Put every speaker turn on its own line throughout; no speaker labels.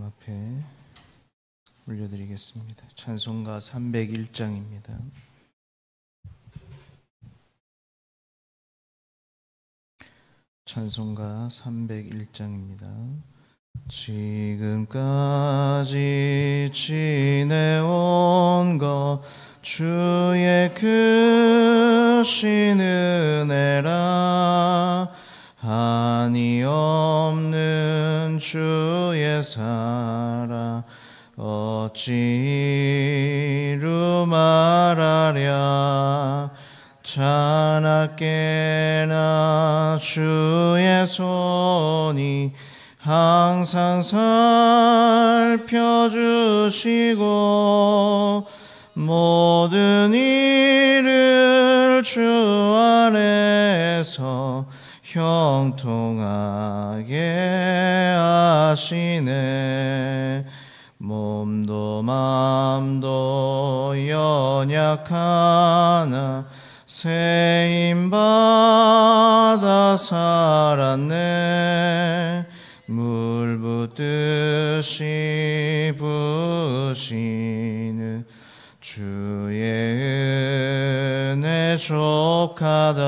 앞에 올려드리겠습니다. 찬송가 301장입니다. 찬송가 301장입니다. 지금까지 지내온 것 주의 크신 은혜라. 한이 없는 주의 사랑 어찌 이루 말하랴. 자나깨나 주의 손이 항상 살펴주시고 모든 일을 주 안에서 형통하게 하시네. 몸도 마음도 연약하나 세임받아 살았네. 물 붓듯이 부으시는 주의 은혜 족하다.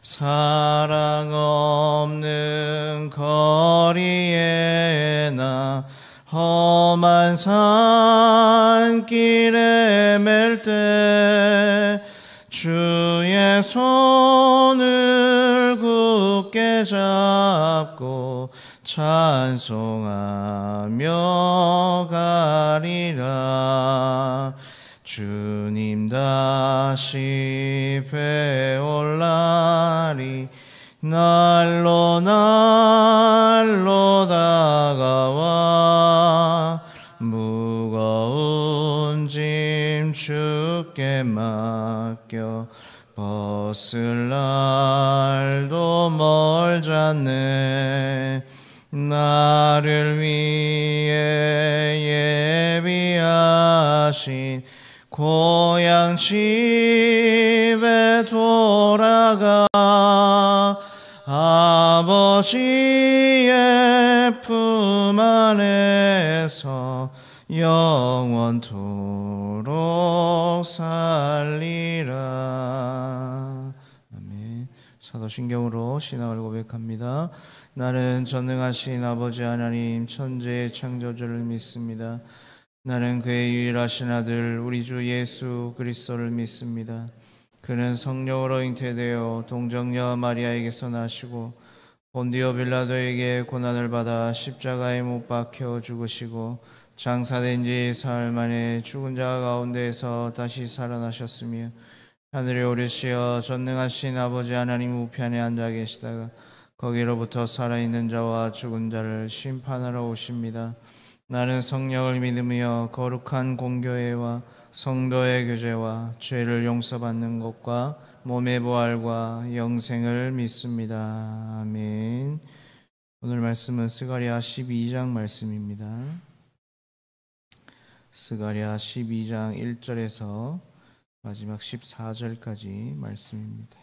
사랑 없는 거리에 나 험한 산길에 맬 때 주의 손을 굳게 잡고 찬송하며 가리라. 주님 다시 배올 날이 날로 다가와 무거운 짐 주께 맡겨 벗을 날도 멀잖네. 나를 위해 예비하신 고향 집에 돌아가 아버지의 품 안에서 영원토록 살리라. 아멘. 사도신경으로 신앙을 고백합니다. 나는 전능하신 아버지 하나님 천지의 창조주를 믿습니다. 나는 그의 유일하신 아들 우리 주 예수 그리스도를 믿습니다. 그는 성령으로 잉태되어 동정녀 마리아에게서 나시고 본디오 빌라도에게 고난을 받아 십자가에 못 박혀 죽으시고 장사된 지 사흘 만에 죽은 자 가운데에서 다시 살아나셨으며 하늘에 오르시어 전능하신 아버지 하나님 우편에 앉아 계시다가 거기로부터 살아있는 자와 죽은 자를 심판하러 오십니다. 나는 성령을 믿으며 거룩한 공교회와 성도의 교제와 죄를 용서받는 것과 몸의 부활과 영생을 믿습니다. 아멘. 오늘 말씀은 스가랴 12장 말씀입니다. 스가랴 12장 1절에서 마지막 14절까지 말씀입니다.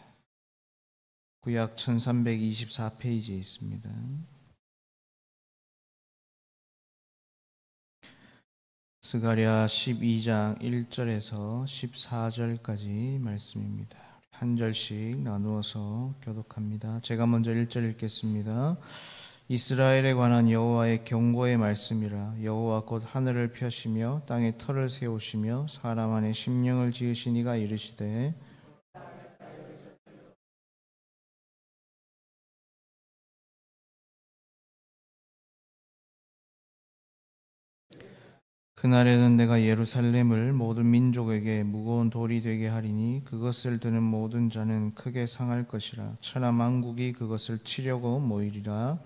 구약 1324페이지에 있습니다. 스가랴 12장 1절에서 14절까지 말씀입니다. 한 절씩 나누어서 교독합니다. 제가 먼저 1절 읽겠습니다. 이스라엘에 관한 여호와의 경고의 말씀이라. 여호와 곧 하늘을 펴시며 땅에 터를 세우시며 사람 안에 심령을 지으시니가 이르시되 그날에는 내가 예루살렘을 모든 민족에게 무거운 돌이 되게 하리니 그것을 드는 모든 자는 크게 상할 것이라. 천하 만국이 그것을 치려고 모이리라.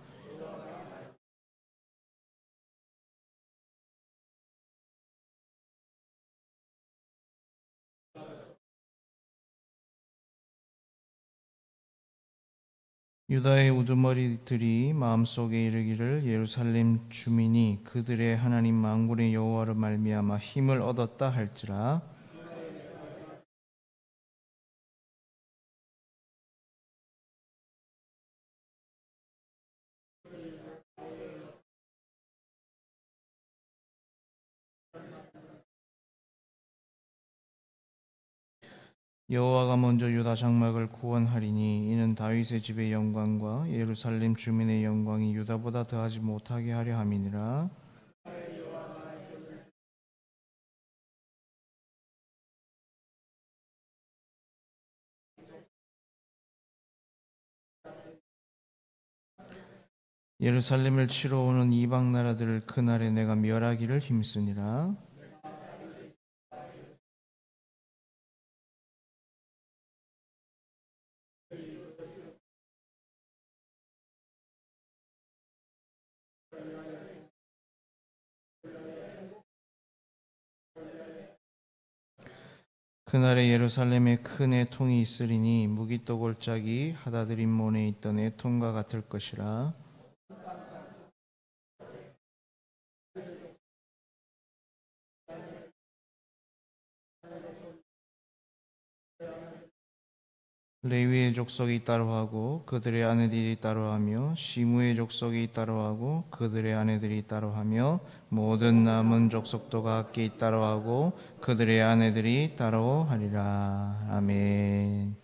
유다의 우두머리들이 마음속에 이르기를 예루살렘 주민이 그들의 하나님 만군의 여호와로 말미암아 힘을 얻었다 할지라. 여호와가 먼저 유다 장막을 구원하리니 이는 다윗의 집의 영광과 예루살렘 주민의 영광이 유다보다 더하지 못하게 하려 함이니라. 예루살렘을 치러 오는 이방 나라들을 그날에 내가 멸하기를 힘쓰니라. 그날에 예루살렘에 큰 애통이 있으리니 무기또 골짜기 하다드림몬에 있던 애통과 같을 것이라. 레위의 족속이 따로하고 그들의 아내들이 따로하며 시므의 족속이 따로하고 그들의 아내들이 따로하며 모든 남은 족속도 각기 따로하고 그들의 아내들이 따로하리라. 아멘.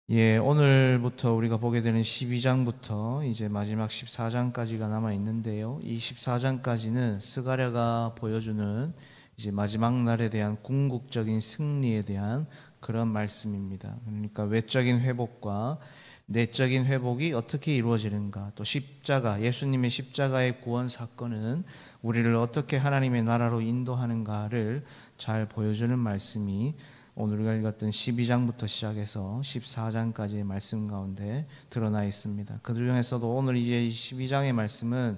예, 오늘부터 우리가 보게 되는 12장부터 이제 마지막 14장까지가 남아 있는데요. 이 14장까지는 스가랴가 보여주는 이제 마지막 날에 대한 궁극적인 승리에 대한 그런 말씀입니다. 그러니까 외적인 회복과 내적인 회복이 어떻게 이루어지는가, 또 십자가, 예수님의 십자가의 구원 사건은 우리를 어떻게 하나님의 나라로 인도하는가를 잘 보여주는 말씀이 오늘 우리가 읽었던 12장부터 시작해서 14장까지의 말씀 가운데 드러나 있습니다. 그 중에서도 오늘 이제 12장의 말씀은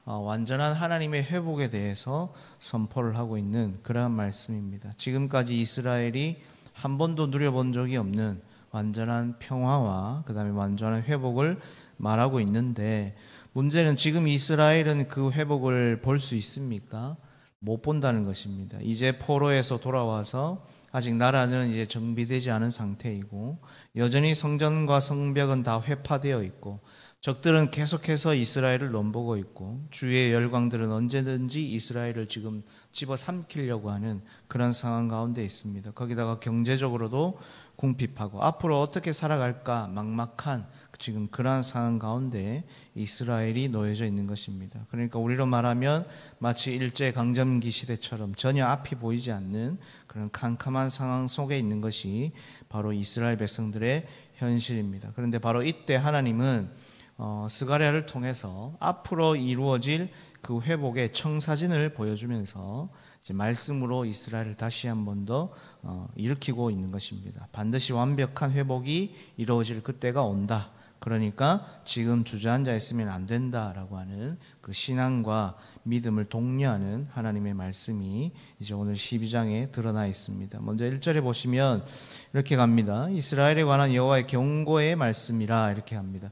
완전한 하나님의 회복에 대해서 선포를 하고 있는 그러한 말씀입니다. 지금까지 이스라엘이 한 번도 누려본 적이 없는 완전한 평화와 그 다음에 완전한 회복을 말하고 있는데, 문제는 지금 이스라엘은 그 회복을 볼 수 있습니까? 못 본다는 것입니다. 이제 포로에서 돌아와서 아직 나라는 이제 정비되지 않은 상태이고, 여전히 성전과 성벽은 다 회파되어 있고, 적들은 계속해서 이스라엘을 넘보고 있고, 주의 열광들은 언제든지 이스라엘을 지금 집어삼키려고 하는 그런 상황 가운데 있습니다. 거기다가 경제적으로도 궁핍하고 앞으로 어떻게 살아갈까 막막한 지금 그러한 상황 가운데 이스라엘이 놓여져 있는 것입니다. 그러니까 우리로 말하면 마치 일제강점기 시대처럼 전혀 앞이 보이지 않는 그런 캄캄한 상황 속에 있는 것이 바로 이스라엘 백성들의 현실입니다. 그런데 바로 이때 하나님은 스가랴를 통해서 앞으로 이루어질 그 회복의 청사진을 보여주면서 이제 말씀으로 이스라엘을 다시 한 번 더 일으키고 있는 것입니다. 반드시 완벽한 회복이 이루어질 그때가 온다. 그러니까 지금 주저앉아 있으면 안 된다라고 하는 그 신앙과 믿음을 독려하는 하나님의 말씀이 이제 오늘 12장에 드러나 있습니다. 먼저 1절에 보시면 이렇게 갑니다. 이스라엘에 관한 여호와의 경고의 말씀이라 이렇게 합니다.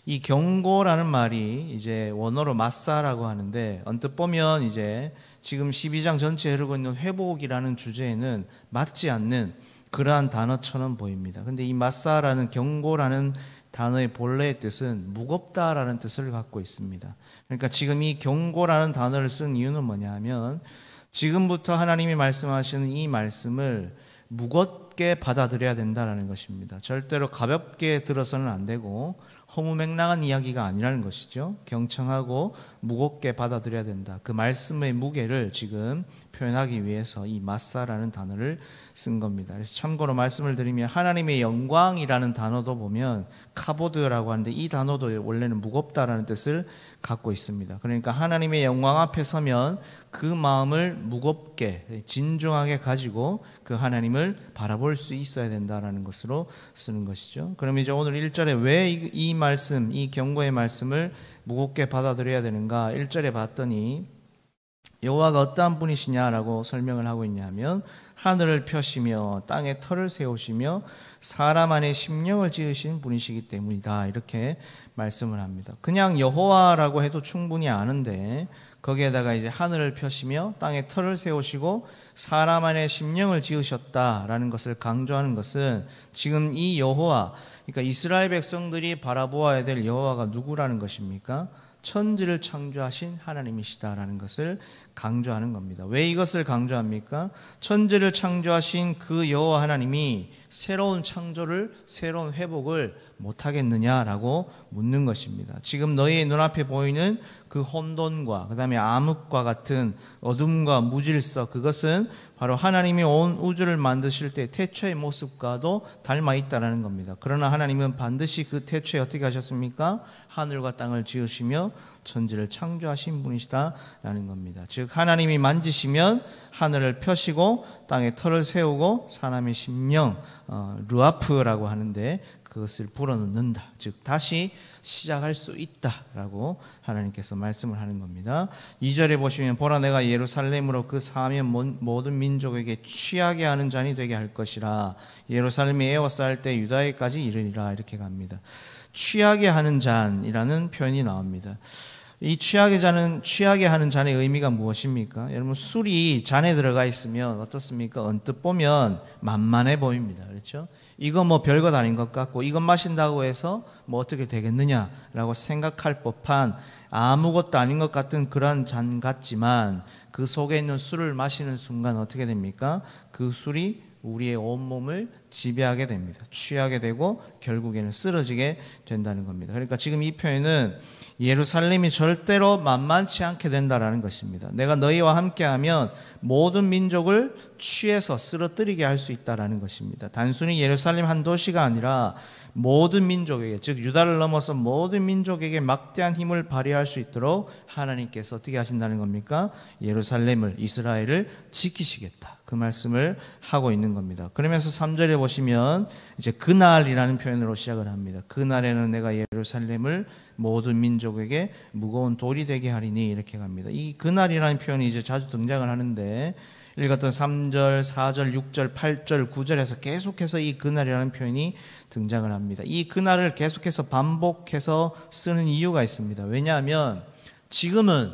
이 경고라는 말이 이제 원어로 마사라고 하는데, 언뜻 보면 이제 지금 12장 전체에 흐르고 있는 회복이라는 주제에는 맞지 않는 그러한 단어처럼 보입니다. 근데 이 마사라는 경고라는 단어의 본래의 뜻은 무겁다라는 뜻을 갖고 있습니다. 그러니까 지금 이 경고라는 단어를 쓴 이유는 뭐냐 하면, 지금부터 하나님이 말씀하시는 이 말씀을 무겁게 받아들여야 된다는 것입니다. 절대로 가볍게 들어서는 안 되고 허무맹랑한 이야기가 아니라는 것이죠. 경청하고 무겁게 받아들여야 된다. 그 말씀의 무게를 지금 표현하기 위해서 이 마사라는 단어를 쓴 겁니다. 그래서 참고로 말씀을 드리면 하나님의 영광이라는 단어도 보면 카보드라고 하는데, 이 단어도 원래는 무겁다라는 뜻을 갖고 있습니다. 그러니까 하나님의 영광 앞에 서면 그 마음을 무겁게 진중하게 가지고 그 하나님을 바라볼 수 있어야 된다라는 것으로 쓰는 것이죠. 그럼 이제 오늘 1절에 왜 이 말씀, 이 경고의 말씀을 무겁게 받아들여야 되는가? 1절에 봤더니 여호와가 어떠한 분이시냐라고 설명을 하고 있냐면, 하늘을 펴시며 땅에 터를 세우시며 사람 안에 심령을 지으신 분이시기 때문이다, 이렇게 말씀을 합니다. 그냥 여호와라고 해도 충분히 아는데 거기에다가 이제 하늘을 펴시며 땅에 터를 세우시고 사람 안에 심령을 지으셨다라는 것을 강조하는 것은, 지금 이 여호와, 그러니까 이스라엘 백성들이 바라보아야 될 여호와가 누구라는 것입니까? 천지를 창조하신 하나님이시다라는 것을 강조하는 겁니다. 왜 이것을 강조합니까? 천지를 창조하신 그 여호와 하나님이 새로운 창조를, 새로운 회복을 못하겠느냐라고 묻는 것입니다. 지금 너희의 눈앞에 보이는 그 혼돈과 그 다음에 암흑과 같은 어둠과 무질서, 그것은 바로 하나님이 온 우주를 만드실 때 태초의 모습과도 닮아 있다는 겁니다. 그러나 하나님은 반드시 그 태초에 어떻게 하셨습니까? 하늘과 땅을 지으시며 천지를 창조하신 분이시다라는 겁니다. 즉 하나님이 만지시면 하늘을 펴시고 땅에 털을 세우고 사람의 심령, 르아프라고 하는데 그것을 불어넣는다. 즉 다시 시작할 수 있다라고 하나님께서 말씀을 하는 겁니다. 2절에 보시면 보라 내가 예루살렘으로 그 사하면 모든 민족에게 취하게 하는 잔이 되게 할 것이라. 예루살렘이 에워싸일 때 유다에까지 이르리라. 이렇게 갑니다. 취하게 하는 잔이라는 표현이 나옵니다. 이 취하게 하는 잔의 의미가 무엇입니까? 여러분 술이 잔에 들어가 있으면 어떻습니까? 언뜻 보면 만만해 보입니다. 그렇죠? 이거 뭐 별것 아닌 것 같고 이것 마신다고 해서 뭐 어떻게 되겠느냐라고 생각할 법한 아무것도 아닌 것 같은 그런 잔 같지만 그 속에 있는 술을 마시는 순간 어떻게 됩니까? 그 술이 우리의 온몸을 지배하게 됩니다. 취하게 되고 결국에는 쓰러지게 된다는 겁니다. 그러니까 지금 이 표현은 예루살렘이 절대로 만만치 않게 된다라는 것입니다. 내가 너희와 함께하면 모든 민족을 취해서 쓰러뜨리게 할 수 있다라는 것입니다. 단순히 예루살렘 한 도시가 아니라 모든 민족에게, 즉 유다를 넘어서 모든 민족에게 막대한 힘을 발휘할 수 있도록 하나님께서 어떻게 하신다는 겁니까? 예루살렘을, 이스라엘을 지키시겠다. 그 말씀을 하고 있는 겁니다. 그러면서 3절에 보시면 이제 그날이라는 표현으로 시작을 합니다. 그날에는 내가 예루살렘을 모든 민족에게 무거운 돌이 되게 하리니 이렇게 갑니다. 이 그날이라는 표현이 이제 자주 등장을 하는데 읽었던 3절, 4절, 6절, 8절, 9절에서 계속해서 이 그날이라는 표현이 등장을 합니다. 이 그날을 계속해서 반복해서 쓰는 이유가 있습니다. 왜냐하면 지금은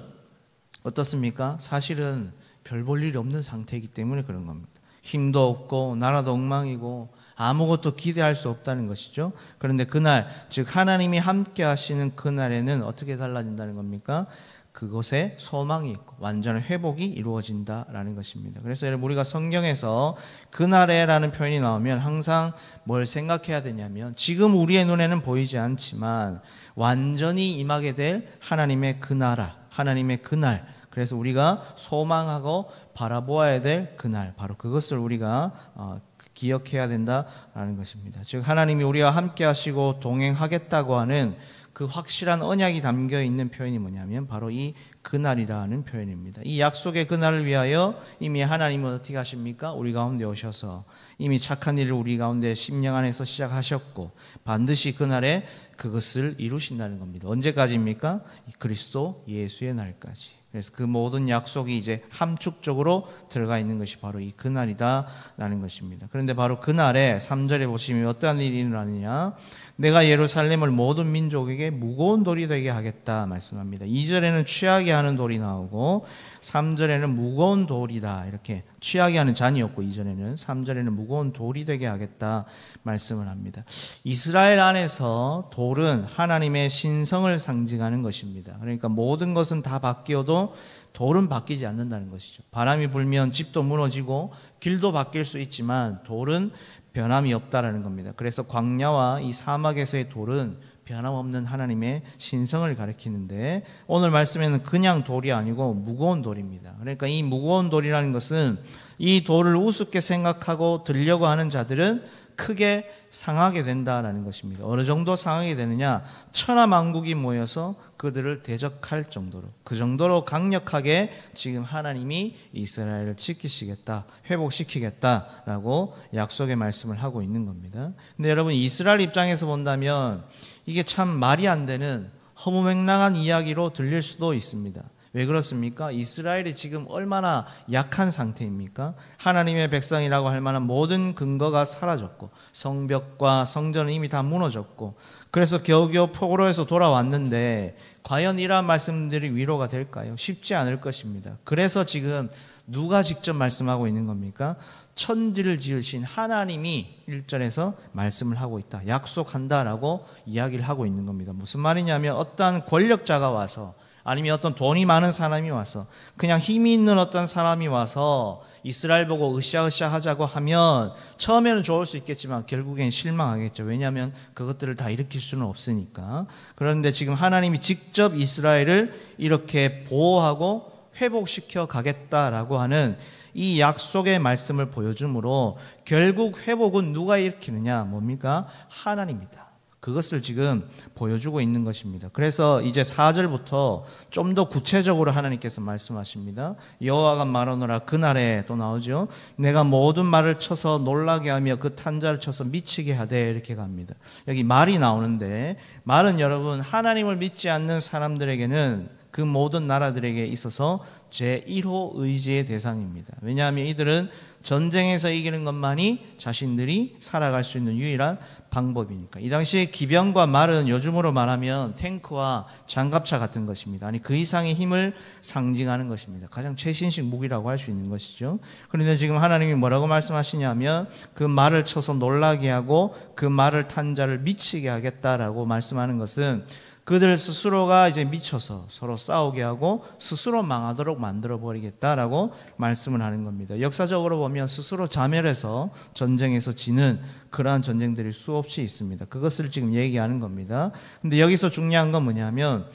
어떻습니까? 사실은 별 볼 일이 없는 상태이기 때문에 그런 겁니다. 힘도 없고 나라도 엉망이고 아무것도 기대할 수 없다는 것이죠. 그런데 그날, 즉 하나님이 함께 하시는 그날에는 어떻게 달라진다는 겁니까? 그곳에 소망이 있고 완전한 회복이 이루어진다라는 것입니다. 그래서 여러분 우리가 성경에서 그날에라는 표현이 나오면 항상 뭘 생각해야 되냐면 지금 우리의 눈에는 보이지 않지만 완전히 임하게 될 하나님의 그 나라, 하나님의 그날, 그래서 우리가 소망하고 바라보아야 될 그날, 바로 그것을 우리가 기억해야 된다라는 것입니다. 즉 하나님이 우리와 함께 하시고 동행하겠다고 하는 그 확실한 언약이 담겨 있는 표현이 뭐냐면 바로 이 그날이라는 표현입니다. 이 약속의 그날을 위하여 이미 하나님은 어떻게 하십니까? 우리 가운데 오셔서 이미 착한 일을 우리 가운데 심령 안에서 시작하셨고 반드시 그날에 그것을 이루신다는 겁니다. 언제까지입니까? 그리스도 예수의 날까지. 그래서 그 모든 약속이 이제 함축적으로 들어가 있는 것이 바로 이 그날이다라는 것입니다. 그런데 바로 그날에 3절에 보시면 어떠한 일이 일어나느냐? 내가 예루살렘을 모든 민족에게 무거운 돌이 되게 하겠다 말씀합니다. 2절에는 취하게 하는 돌이 나오고 3절에는 무거운 돌이다, 이렇게 취하게 하는 잔이었고 2절에는 3절에는 무거운 돌이 되게 하겠다 말씀을 합니다. 이스라엘 안에서 돌은 하나님의 신성을 상징하는 것입니다. 그러니까 모든 것은 다 바뀌어도 돌은 바뀌지 않는다는 것이죠. 바람이 불면 집도 무너지고 길도 바뀔 수 있지만 돌은 변함이 없다라는 겁니다. 그래서 광야와 이 사막에서의 돌은 변함없는 하나님의 신성을 가리키는데 오늘 말씀에는 그냥 돌이 아니고 무거운 돌입니다. 그러니까 이 무거운 돌이라는 것은 이 돌을 우습게 생각하고 들려고 하는 자들은 크게 상하게 된다라는 것입니다. 어느 정도 상하게 되느냐? 천하만국이 모여서 그들을 대적할 정도로, 그 정도로 강력하게 지금 하나님이 이스라엘을 지키시겠다, 회복시키겠다라고 약속의 말씀을 하고 있는 겁니다. 근데 여러분 이스라엘 입장에서 본다면 이게 참 말이 안 되는 허무맹랑한 이야기로 들릴 수도 있습니다. 왜 그렇습니까? 이스라엘이 지금 얼마나 약한 상태입니까? 하나님의 백성이라고 할 만한 모든 근거가 사라졌고 성벽과 성전은 이미 다 무너졌고 그래서 겨우겨우 포로에서 돌아왔는데 과연 이러한 말씀들이 위로가 될까요? 쉽지 않을 것입니다. 그래서 지금 누가 직접 말씀하고 있는 겁니까? 천지를 지으신 하나님이 1절에서 말씀을 하고 있다. 약속한다라고 이야기를 하고 있는 겁니다. 무슨 말이냐면 어떤 권력자가 와서 아니면 어떤 돈이 많은 사람이 와서 그냥 힘이 있는 어떤 사람이 와서 이스라엘 보고 으쌰으쌰 하자고 하면 처음에는 좋을 수 있겠지만 결국엔 실망하겠죠. 왜냐하면 그것들을 다 일으킬 수는 없으니까. 그런데 지금 하나님이 직접 이스라엘을 이렇게 보호하고 회복시켜 가겠다라고 하는 이 약속의 말씀을 보여주므로 결국 회복은 누가 일으키느냐? 뭡니까? 하나님이다. 그것을 지금 보여주고 있는 것입니다. 그래서 이제 4절부터 좀 더 구체적으로 하나님께서 말씀하십니다. 여호와가 말하노라 그날에 또 나오죠. 내가 모든 말을 쳐서 놀라게 하며 그 탄자를 쳐서 미치게 하되 이렇게 갑니다. 여기 말이 나오는데 말은 여러분 하나님을 믿지 않는 사람들에게는 그 모든 나라들에게 있어서 제1호 의지의 대상입니다. 왜냐하면 이들은 전쟁에서 이기는 것만이 자신들이 살아갈 수 있는 유일한 방법이니까. 이 당시에 기병과 말은 요즘으로 말하면 탱크와 장갑차 같은 것입니다. 아니 그 이상의 힘을 상징하는 것입니다. 가장 최신식 무기라고 할 수 있는 것이죠. 그런데 지금 하나님이 뭐라고 말씀하시냐면 그 말을 쳐서 놀라게 하고 그 말을 탄 자를 미치게 하겠다라고 말씀하는 것은 그들 스스로가 이제 미쳐서 서로 싸우게 하고 스스로 망하도록 만들어버리겠다라고 말씀을 하는 겁니다. 역사적으로 보면 스스로 자멸해서 전쟁에서 지는 그러한 전쟁들이 수없이 있습니다. 그것을 지금 얘기하는 겁니다. 근데 여기서 중요한 건 뭐냐면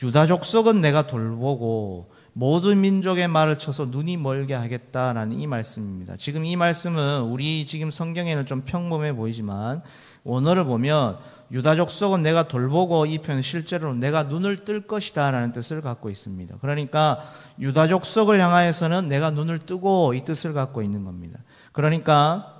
유다 족속은 내가 돌보고 모든 민족의 말을 쳐서 눈이 멀게 하겠다라는 이 말씀입니다. 지금 이 말씀은 우리 지금 성경에는 좀 평범해 보이지만 원어를 보면 유다 족속은 내가 돌보고 이 표현은 실제로 내가 눈을 뜰 것이다 라는 뜻을 갖고 있습니다. 그러니까 유다 족속을 향하여서는 내가 눈을 뜨고 이 뜻을 갖고 있는 겁니다. 그러니까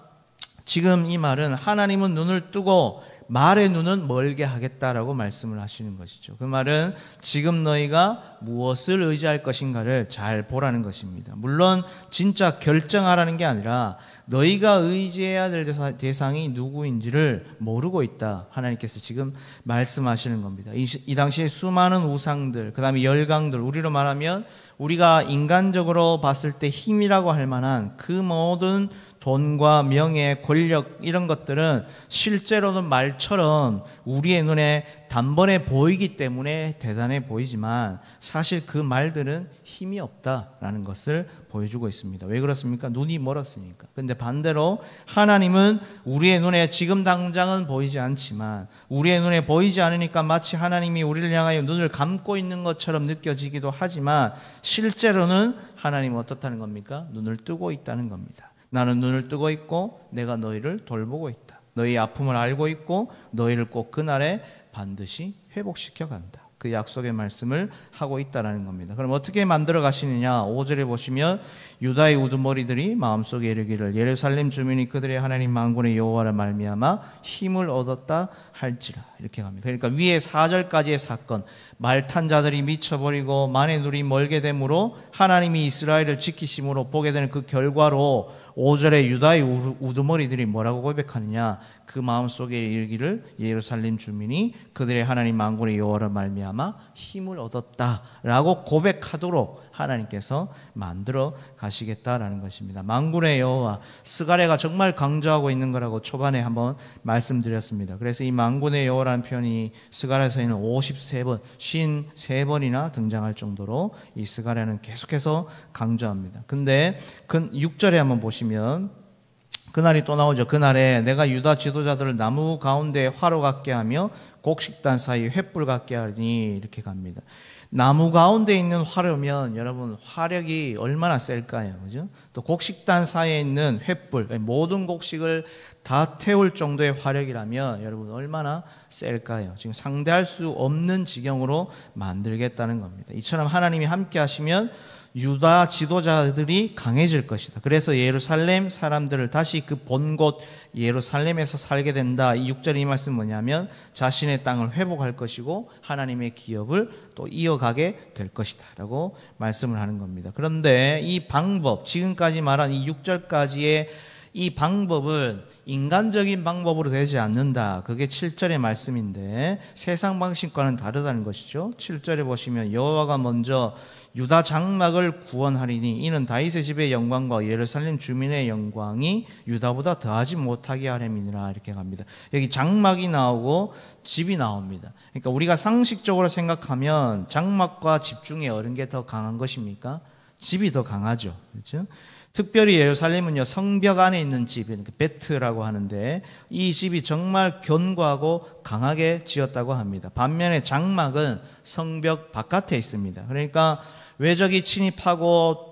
지금 이 말은 하나님은 눈을 뜨고 말의 눈은 멀게 하겠다라고 말씀을 하시는 것이죠. 그 말은 지금 너희가 무엇을 의지할 것인가를 잘 보라는 것입니다. 물론 진짜 결정하라는 게 아니라 너희가 의지해야 될 대상이 누구인지를 모르고 있다. 하나님께서 지금 말씀하시는 겁니다. 이 당시에 수많은 우상들, 그 다음에 열강들, 우리로 말하면 우리가 인간적으로 봤을 때 힘이라고 할 만한 그 모든 돈과 명예, 권력 이런 것들은 실제로는 말처럼 우리의 눈에 단번에 보이기 때문에 대단해 보이지만 사실 그 말들은 힘이 없다라는 것을 보여주고 있습니다. 왜 그렇습니까? 눈이 멀었으니까. 그런데 반대로 하나님은 우리의 눈에 지금 당장은 보이지 않지만 우리의 눈에 보이지 않으니까 마치 하나님이 우리를 향하여 눈을 감고 있는 것처럼 느껴지기도 하지만 실제로는 하나님은 어떻다는 겁니까? 눈을 뜨고 있다는 겁니다. 나는 눈을 뜨고 있고 내가 너희를 돌보고 있다. 너희 아픔을 알고 있고 너희를 꼭 그날에 반드시 회복시켜 간다. 그 약속의 말씀을 하고 있다는 겁니다. 그럼 어떻게 만들어 가시느냐? 5절에 보시면 유다의 우두머리들이 마음속에 이르기를 예루살렘 주민이 그들의 하나님 만군의 여호와를 말미암아 힘을 얻었다 할지라 이렇게 갑니다. 그러니까 위에 4절까지의 사건 말탄 자들이 미쳐버리고 만의 눈이 멀게 되므로 하나님이 이스라엘을 지키심으로 보게 되는 그 결과로 5절에 유다의 우두머리들이 뭐라고 고백하느냐? 그 마음속에 이르기를 예루살렘 주민이 그들의 하나님 만군의 여호와를 말미암아 힘을 얻었다라고 고백하도록 하나님께서 만들어 가시겠다라는 것입니다. 만군의 여호와, 스가랴가 정말 강조하고 있는 거라고 초반에 한번 말씀드렸습니다. 그래서 이 만군의 여호와라는 표현이 스가랴서에는 53번, 53번이나 등장할 정도로 이 스가랴는 계속해서 강조합니다. 근데 6절에 한번 보시면 그날이 또 나오죠. 그날에 내가 유다 지도자들을 나무 가운데 화로 같게 하며 곡식단 사이 횃불 같게 하니 이렇게 갑니다. 나무 가운데 있는 화로면 여러분 화력이 얼마나 셀까요? 그죠? 또 곡식단 사이에 있는 횃불, 모든 곡식을 다 태울 정도의 화력이라면 여러분 얼마나 셀까요? 지금 상대할 수 없는 지경으로 만들겠다는 겁니다. 이처럼 하나님이 함께 하시면 유다 지도자들이 강해질 것이다. 그래서 예루살렘 사람들을 다시 그 본곳 예루살렘에서 살게 된다. 이 6절의 이 말씀은 뭐냐면 자신의 땅을 회복할 것이고 하나님의 기업을 또 이어가게 될 것이다 라고 말씀을 하는 겁니다. 그런데 이 방법, 지금까지 말한 이 6절까지의 이 방법은 인간적인 방법으로 되지 않는다. 그게 7절의 말씀인데 세상 방식과는 다르다는 것이죠. 7절에 보시면 여호와가 먼저 유다 장막을 구원하리니 이는 다윗의 집의 영광과 예루살렘 주민의 영광이 유다보다 더하지 못하게 하려니라 이렇게 갑니다. 여기 장막이 나오고 집이 나옵니다. 그러니까 우리가 상식적으로 생각하면 장막과 집 중에 어느 게 더 강한 것입니까? 집이 더 강하죠. 그렇죠? 특별히 예루살렘은요 성벽 안에 있는 집, 베트라고 하는데 이 집이 정말 견고하고 강하게 지었다고 합니다. 반면에 장막은 성벽 바깥에 있습니다. 그러니까 외적이 침입하고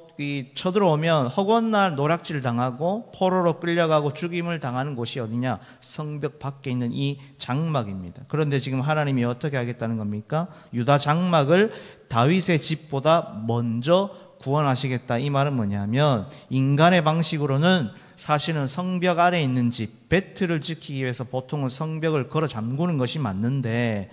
쳐들어오면 허구날 노략질 당하고 포로로 끌려가고 죽임을 당하는 곳이 어디냐? 성벽 밖에 있는 이 장막입니다. 그런데 지금 하나님이 어떻게 하겠다는 겁니까? 유다 장막을 다윗의 집보다 먼저 구원하시겠다. 이 말은 뭐냐면 인간의 방식으로는 사실은 성벽 아래 있는 집 베트를 지키기 위해서 보통은 성벽을 걸어 잠그는 것이 맞는데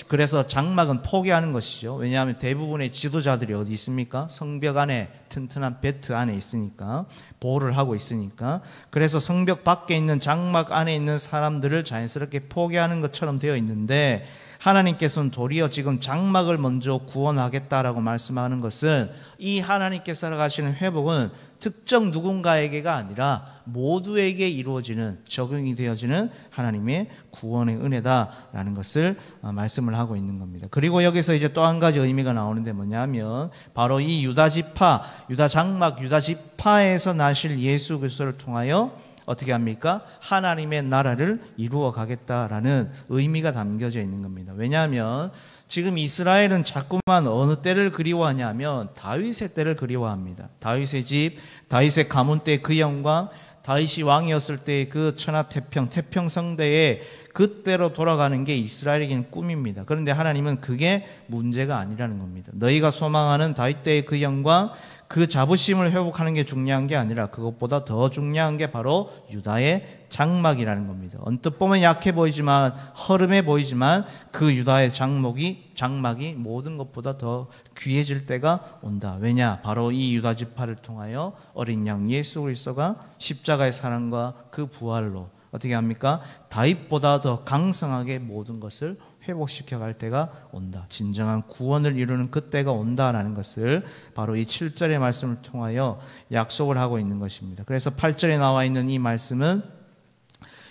그래서 장막은 포기하는 것이죠. 왜냐하면 대부분의 지도자들이 어디 있습니까? 성벽 안에 튼튼한 베트 안에 있으니까 보호를 하고 있으니까 그래서 성벽 밖에 있는 장막 안에 있는 사람들을 자연스럽게 포기하는 것처럼 되어 있는데 하나님께서는 도리어 지금 장막을 먼저 구원하겠다라고 말씀하는 것은 이 하나님께서 하시는 회복은 특정 누군가에게가 아니라 모두에게 이루어지는 적용이 되어지는 하나님의 구원의 은혜다라는 것을 말씀을 하고 있는 겁니다. 그리고 여기서 이제 또 한 가지 의미가 나오는데 뭐냐면 바로 이 유다 지파, 유다 장막, 유다 지파에서 나실 예수 그리스도를 통하여 어떻게 합니까? 하나님의 나라를 이루어 가겠다라는 의미가 담겨져 있는 겁니다. 왜냐하면 지금 이스라엘은 자꾸만 어느 때를 그리워하냐면 다윗의 때를 그리워합니다. 다윗의 집, 다윗의 가문 때 그 영광, 다윗이 왕이었을 때 그 천하태평, 태평성대에 그때로 돌아가는 게 이스라엘에게는 꿈입니다. 그런데 하나님은 그게 문제가 아니라는 겁니다. 너희가 소망하는 다윗 때의 그 영광, 그 자부심을 회복하는 게 중요한 게 아니라 그것보다 더 중요한 게 바로 유다의 장막이라는 겁니다. 언뜻 보면 약해 보이지만 허름해 보이지만 그 유다의 장막이 모든 것보다 더 귀해질 때가 온다. 왜냐? 바로 이 유다 지파를 통하여 어린 양 예수 그리스도가 십자가의 사랑과 그 부활로 어떻게 합니까? 다윗보다 더 강성하게 모든 것을 회복시켜 갈 때가 온다. 진정한 구원을 이루는 그때가 온다라는 것을 바로 이 7절의 말씀을 통하여 약속을 하고 있는 것입니다. 그래서 8절에 나와 있는 이 말씀은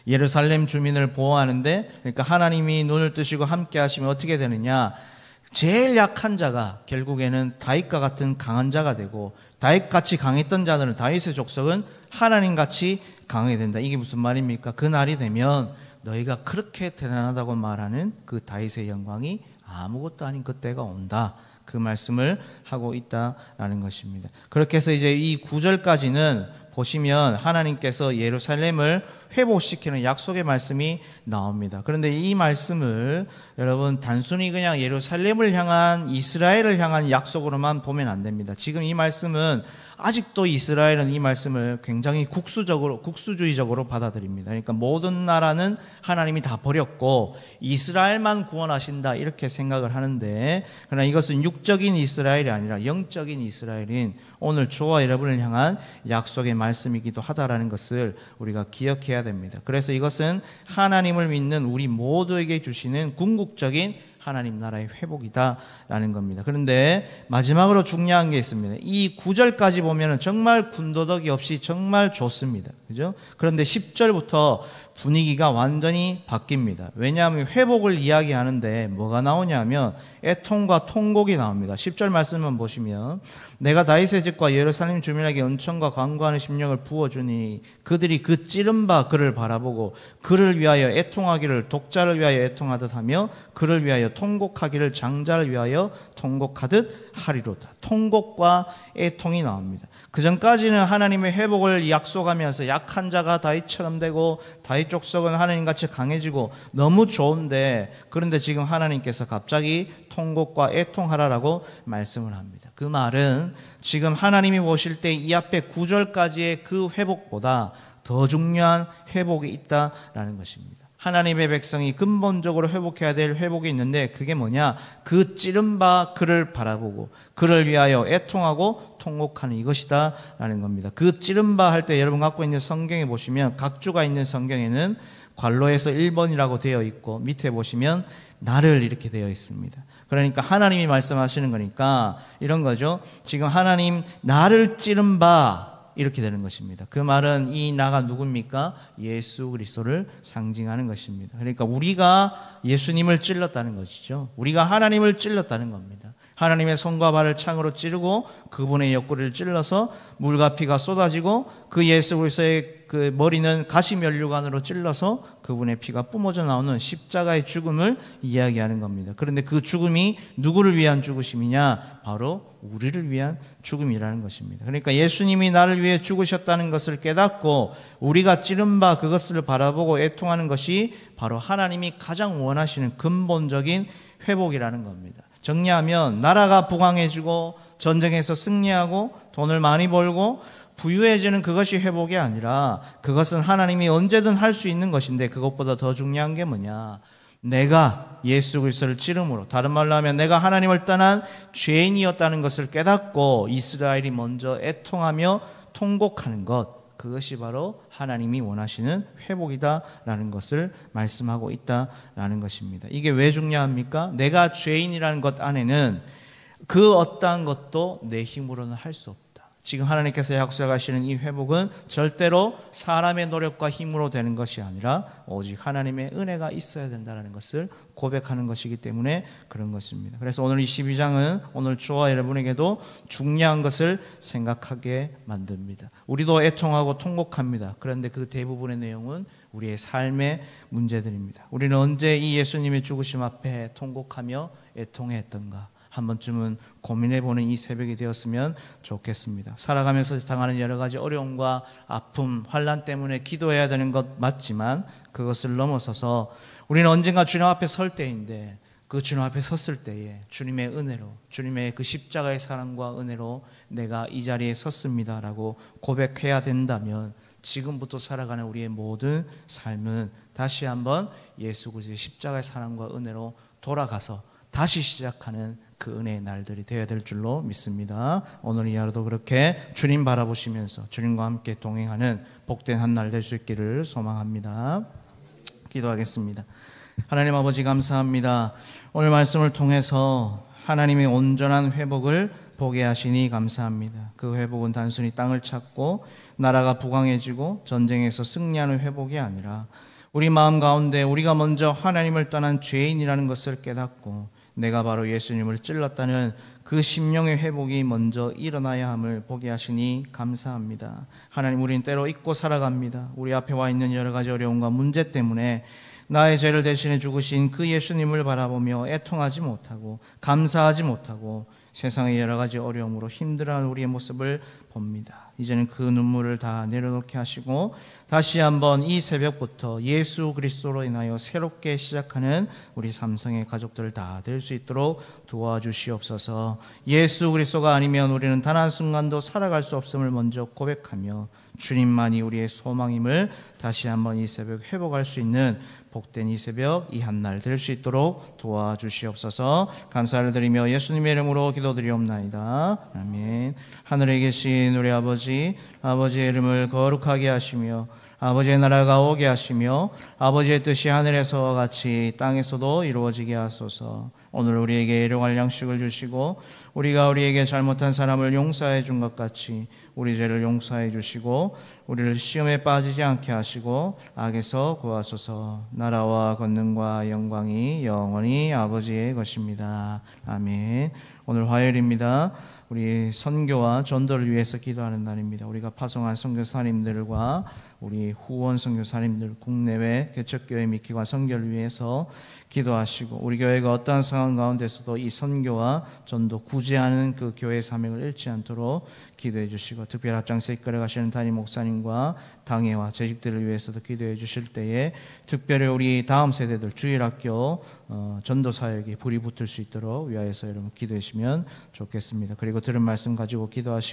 예루살렘 주민을 보호하는데 그러니까 하나님이 눈을 뜨시고 함께 하시면 어떻게 되느냐? 제일 약한 자가 결국에는 다윗과 같은 강한 자가 되고 다윗같이 강했던 자들은 다윗의 족속은 하나님같이 강하게 된다. 이게 무슨 말입니까? 그 날이 되면 너희가 그렇게 대단하다고 말하는 그 다윗의 영광이 아무것도 아닌 그때가 온다. 그 말씀을 하고 있다라는 것입니다. 그렇게 해서 이제 이 9절까지는 보시면 하나님께서 예루살렘을 회복시키는 약속의 말씀이 나옵니다. 그런데 이 말씀을 여러분 단순히 그냥 예루살렘을 향한 이스라엘을 향한 약속으로만 보면 안 됩니다. 지금 이 말씀은 아직도 이스라엘은 이 말씀을 굉장히 국수주의적으로 받아들입니다. 그러니까 모든 나라는 하나님이 다 버렸고 이스라엘만 구원하신다 이렇게 생각을 하는데 그러나 이것은 육적인 이스라엘이 아니라 영적인 이스라엘인 오늘 저와 여러분을 향한 약속의 말씀이기도 하다라는 것을 우리가 기억해야 됩니다. 그래서 이것은 하나님을 믿는 우리 모두에게 주시는 궁극적인 하나님 나라의 회복이다라는 겁니다. 그런데 마지막으로 중요한 게 있습니다. 이 9절까지 보면은 정말 군더더기 없이 정말 좋습니다. 그죠? 그런데 10절부터 분위기가 완전히 바뀝니다. 왜냐하면 회복을 이야기하는데 뭐가 나오냐면 애통과 통곡이 나옵니다. 10절 말씀만 보시면 내가 다윗의 집과 예루살렘 주민에게 은총과 간구하는 심령을 부어주니 그들이 그 찌른 바 그를 바라보고 그를 위하여 애통하기를 독자를 위하여 애통하듯 하며 그를 위하여 통곡하기를 장자를 위하여 통곡하듯 하리로다. 통곡과 애통이 나옵니다. 그 전까지는 하나님의 회복을 약속하면서 약한 자가 다윗처럼 되고 다윗 족속은 하나님같이 강해지고 너무 좋은데, 그런데 지금 하나님께서 갑자기 통곡과 애통하라라고 말씀을 합니다. 그 말은 지금 하나님이 보실 때 이 앞에 9절까지의 그 회복보다 더 중요한 회복이 있다라는 것입니다. 하나님의 백성이 근본적으로 회복해야 될 회복이 있는데, 그게 뭐냐? 그 찌른 바 그를 바라보고 그를 위하여 애통하고 통곡하는 이것이다 라는 겁니다. 그 찌른 바 할 때 여러분 갖고 있는 성경에 보시면, 각주가 있는 성경에는 괄로에서 1번이라고 되어 있고 밑에 보시면 나를 이렇게 되어 있습니다. 그러니까 하나님이 말씀하시는 거니까 이런 거죠. 지금 하나님 나를 찌른 바 이렇게 되는 것입니다. 그 말은 이 나가 누굽니까? 예수 그리스도를 상징하는 것입니다. 그러니까 우리가 예수님을 찔렀다는 것이죠. 우리가 하나님을 찔렀다는 겁니다. 하나님의 손과 발을 창으로 찌르고 그분의 옆구리를 찔러서 물과 피가 쏟아지고 그 예수 그리스도의 그 머리는 가시면류관으로 찔러서 그분의 피가 뿜어져 나오는 십자가의 죽음을 이야기하는 겁니다. 그런데 그 죽음이 누구를 위한 죽으심이냐? 바로 우리를 위한 죽음이라는 것입니다. 그러니까 예수님이 나를 위해 죽으셨다는 것을 깨닫고 우리가 찌른 바 그것을 바라보고 애통하는 것이 바로 하나님이 가장 원하시는 근본적인 회복이라는 겁니다. 정리하면 나라가 부강해지고 전쟁에서 승리하고 돈을 많이 벌고 부유해지는 그것이 회복이 아니라, 그것은 하나님이 언제든 할 수 있는 것인데, 그것보다 더 중요한 게 뭐냐? 내가 예수 그리스도를 찌름으로, 다른 말로 하면 내가 하나님을 떠난 죄인이었다는 것을 깨닫고 이스라엘이 먼저 애통하며 통곡하는 것, 그것이 바로 하나님이 원하시는 회복이다라는 것을 말씀하고 있다라는 것입니다. 이게 왜 중요합니까? 내가 죄인이라는 것 안에는 그 어떠한 것도 내 힘으로는 할 수 없다. 지금 하나님께서 약속하시는 이 회복은 절대로 사람의 노력과 힘으로 되는 것이 아니라 오직 하나님의 은혜가 있어야 된다는 것을 고백하는 것이기 때문에 그런 것입니다. 그래서 오늘 이 12장은 오늘 저와 여러분에게도 중요한 것을 생각하게 만듭니다. 우리도 애통하고 통곡합니다. 그런데 그 대부분의 내용은 우리의 삶의 문제들입니다. 우리는 언제 이 예수님의 죽으심 앞에 통곡하며 애통했던가? 한 번쯤은 고민해보는 이 새벽이 되었으면 좋겠습니다. 살아가면서 당하는 여러 가지 어려움과 아픔, 환난 때문에 기도해야 되는 것 맞지만, 그것을 넘어서서 우리는 언젠가 주님 앞에 설 때인데, 그 주님 앞에 섰을 때에 주님의 은혜로, 주님의 그 십자가의 사랑과 은혜로 내가 이 자리에 섰습니다라고 고백해야 된다면, 지금부터 살아가는 우리의 모든 삶은 다시 한번 예수 그리스도의 십자가의 사랑과 은혜로 돌아가서 다시 시작하는 그 은혜의 날들이 되어야 될 줄로 믿습니다. 오늘 이 하루도 그렇게 주님 바라보시면서 주님과 함께 동행하는 복된 한 날 될 수 있기를 소망합니다. 기도하겠습니다. 하나님 아버지 감사합니다. 오늘 말씀을 통해서 하나님의 온전한 회복을 보게 하시니 감사합니다. 그 회복은 단순히 땅을 찾고 나라가 부강해지고 전쟁에서 승리하는 회복이 아니라, 우리 마음 가운데 우리가 먼저 하나님을 떠난 죄인이라는 것을 깨닫고 내가 바로 예수님을 찔렀다는 그 심령의 회복이 먼저 일어나야 함을 보게 하시니 감사합니다. 하나님, 우리는 때로 잊고 살아갑니다. 우리 앞에 와 있는 여러 가지 어려움과 문제 때문에 나의 죄를 대신해 죽으신 그 예수님을 바라보며 애통하지 못하고 감사하지 못하고 세상의 여러 가지 어려움으로 힘들어하는 우리의 모습을 봅니다. 이제는 그 눈물을 다 내려놓게 하시고 다시 한번 이 새벽부터 예수 그리스도로 인하여 새롭게 시작하는 우리 삼성의 가족들 다 될 수 있도록 도와주시옵소서. 예수 그리스도가 아니면 우리는 단 한순간도 살아갈 수 없음을 먼저 고백하며 주님만이 우리의 소망임을 다시 한번 이 새벽 회복할 수 있는 복된 이 새벽, 이 한날 될 수 있도록 도와주시옵소서. 감사를 드리며 예수님의 이름으로 기도드리옵나이다. 아멘. 하늘에 계신 우리 아버지, 아버지의 이름을 거룩하게 하시며 아버지의 나라가 오게 하시며 아버지의 뜻이 하늘에서와 같이 땅에서도 이루어지게 하소서. 오늘 우리에게 일용할 양식을 주시고 우리가 우리에게 잘못한 사람을 용서해 준 것 같이 우리 죄를 용서해 주시고 우리를 시험에 빠지지 않게 하시고 악에서 구하소서. 나라와 권능과 영광이 영원히 아버지의 것입니다. 아멘. 오늘 화요일입니다. 우리 선교와 전도를 위해서 기도하는 날입니다. 우리가 파송한 선교사님들과 우리 후원 선교사님들, 국내외 개척교회 및 기관 선교를 위해서 기도하시고 우리 교회가 어떠한 상황 가운데서도 이 선교와 전도 구제하는 그 교회의 사명을 잃지 않도록 기도해 주시고 특별 앞장서 이끌어 가시는 담임 목사님과 당회와 재직들을 위해서도 기도해 주실 때에 특별히 우리 다음 세대들 주일학교 전도 사역에 불이 붙을 수 있도록 위하여서 여러분 기도해 주시면 좋겠습니다. 그리고 들은 말씀 가지고 기도하시고